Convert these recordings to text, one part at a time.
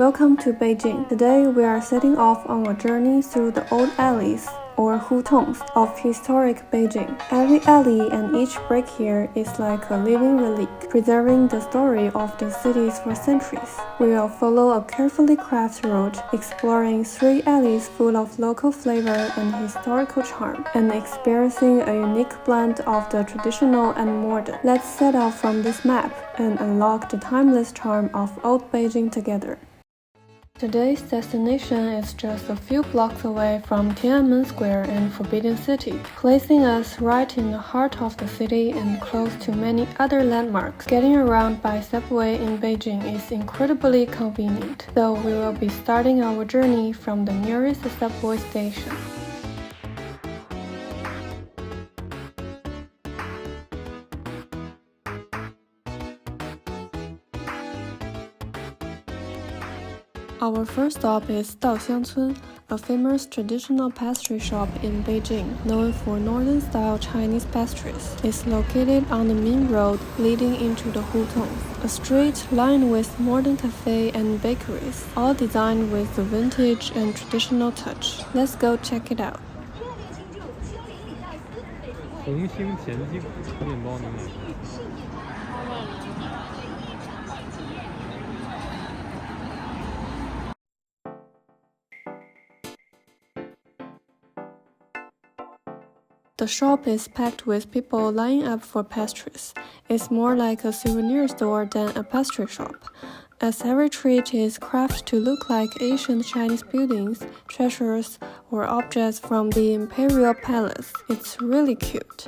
Welcome to Beijing. Today we are setting off on a journey through the old alleys or Hutongs of historic Beijing. Every alley and each brick here is like a living relic, preserving the story of the cities for centuries. We will follow a carefully crafted route, exploring 3 alleys full of local flavor and historical charm, and experiencing a unique blend of the traditional and modern. Let's set off from this map and unlock the timeless charm of old Beijing together. Today's destination is just a few blocks away from Tiananmen Square and Forbidden City, placing us right in the heart of the city and close to many other landmarks. Getting around by subway in Beijing is incredibly convenient, though we will be starting our journey from the nearest subway station. Our first stop is Daoxiangcun, a famous traditional pastry shop in Beijing, known for northern-style Chinese pastries. It's located on the main road leading into the Hutongs, a street lined with modern cafe and bakeries, all designed with the vintage and traditional touch. Let's go check it out. 红星前进面包牛奶。 The shop is packed with people lining up for pastries. It's more like a souvenir store than a pastry shop, as every treat is crafted to look like ancient Chinese buildings, treasures, or objects from the imperial palace. It's really cute.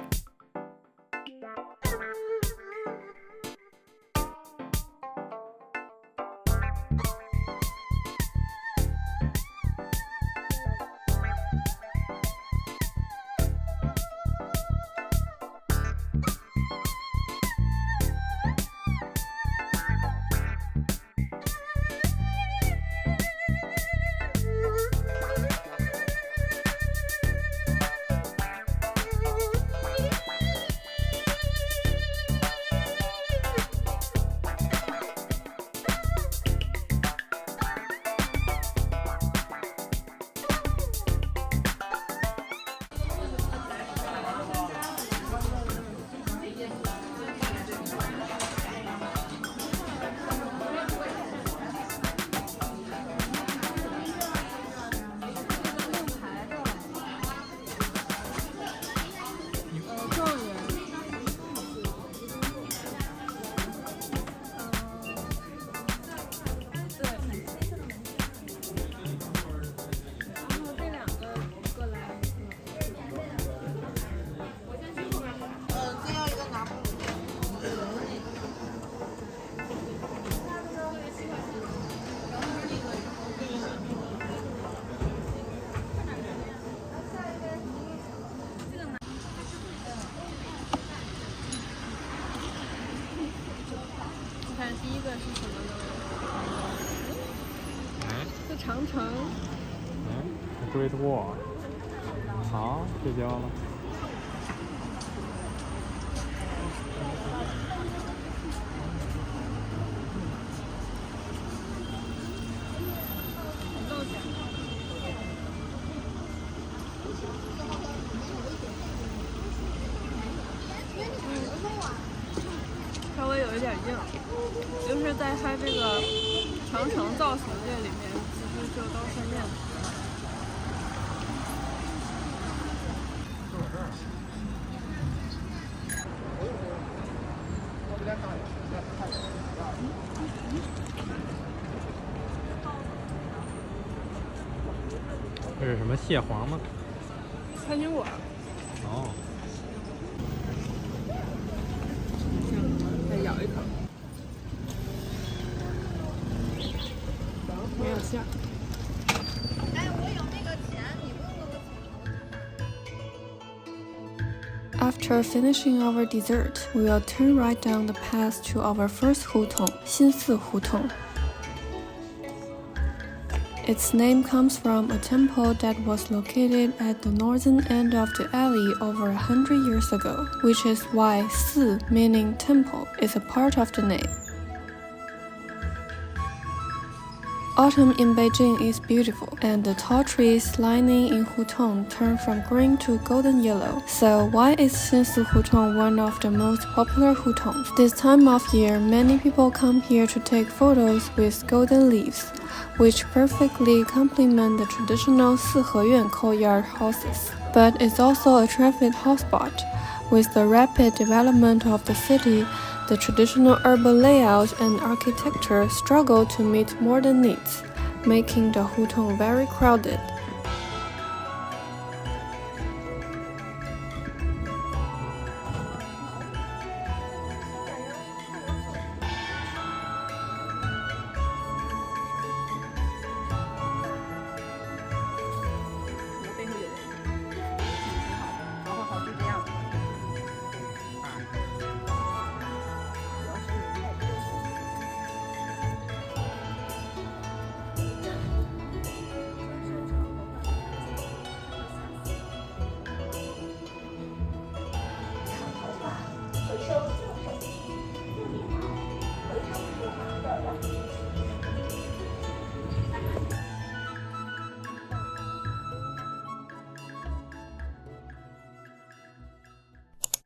长城。Great Wall。好，对焦了。稍微有一点硬，就是在它这个长城造型这里面，其实就都是面的。这是什么蟹黄吗？餐巾果。哦。 再咬一口，没有馅。哎，我有那个钱，你问问我。 After finishing our dessert, we will turn right down the path to our first Hutong, XinSi Hutong. Its name comes from a temple that was located at the northern end of the alley over 100 years ago, which is why Si, meaning temple, is a part of the name. Autumn in Beijing is beautiful, and the tall trees lining in Hutong turn from green to golden yellow. So why is XinSi Hutong one of the most popular Hutongs? This time of year, many people come here to take photos with golden leaves, which perfectly complement the traditional Siheyuan courtyard houses. But it's also a traffic hotspot. With the rapid development of the city, the traditional urban layout and architecture struggle to meet modern needs, making the Hutong very crowded.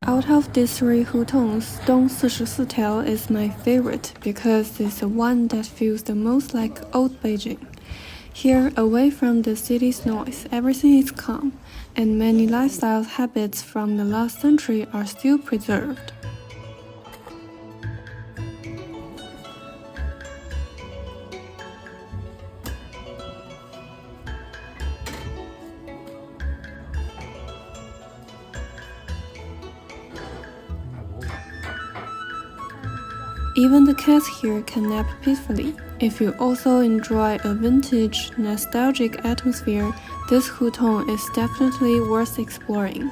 Out of these three Hutongs, DongSiShiSiTiao is my favorite because it's the one that feels the most like old Beijing. Here, away from the city's noise, everything is calm, and many lifestyle habits from the last century are still preserved. Even the cats here can nap peacefully. If you also enjoy a vintage, nostalgic atmosphere, this Hutong is definitely worth exploring.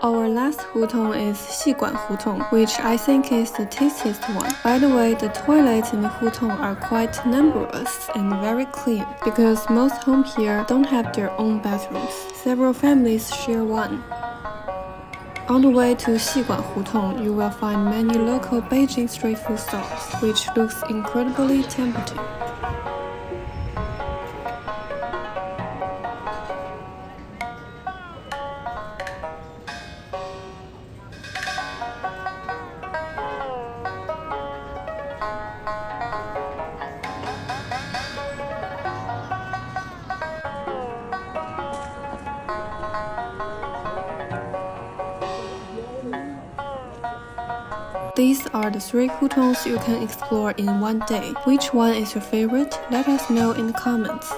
Our last Hutong is XiGuan Hutong, which I think is the tastiest one. By the way, the toilets in the Hutong are quite numerous and very clean, because most homes here don't have their own bathrooms. Several families share one. On the way to XiGuan Hutong, you will find many local Beijing street food stalls, which looks incredibly tempting. These are the three Hutongs you can explore in one day. Which one is your favorite? Let us know in the comments.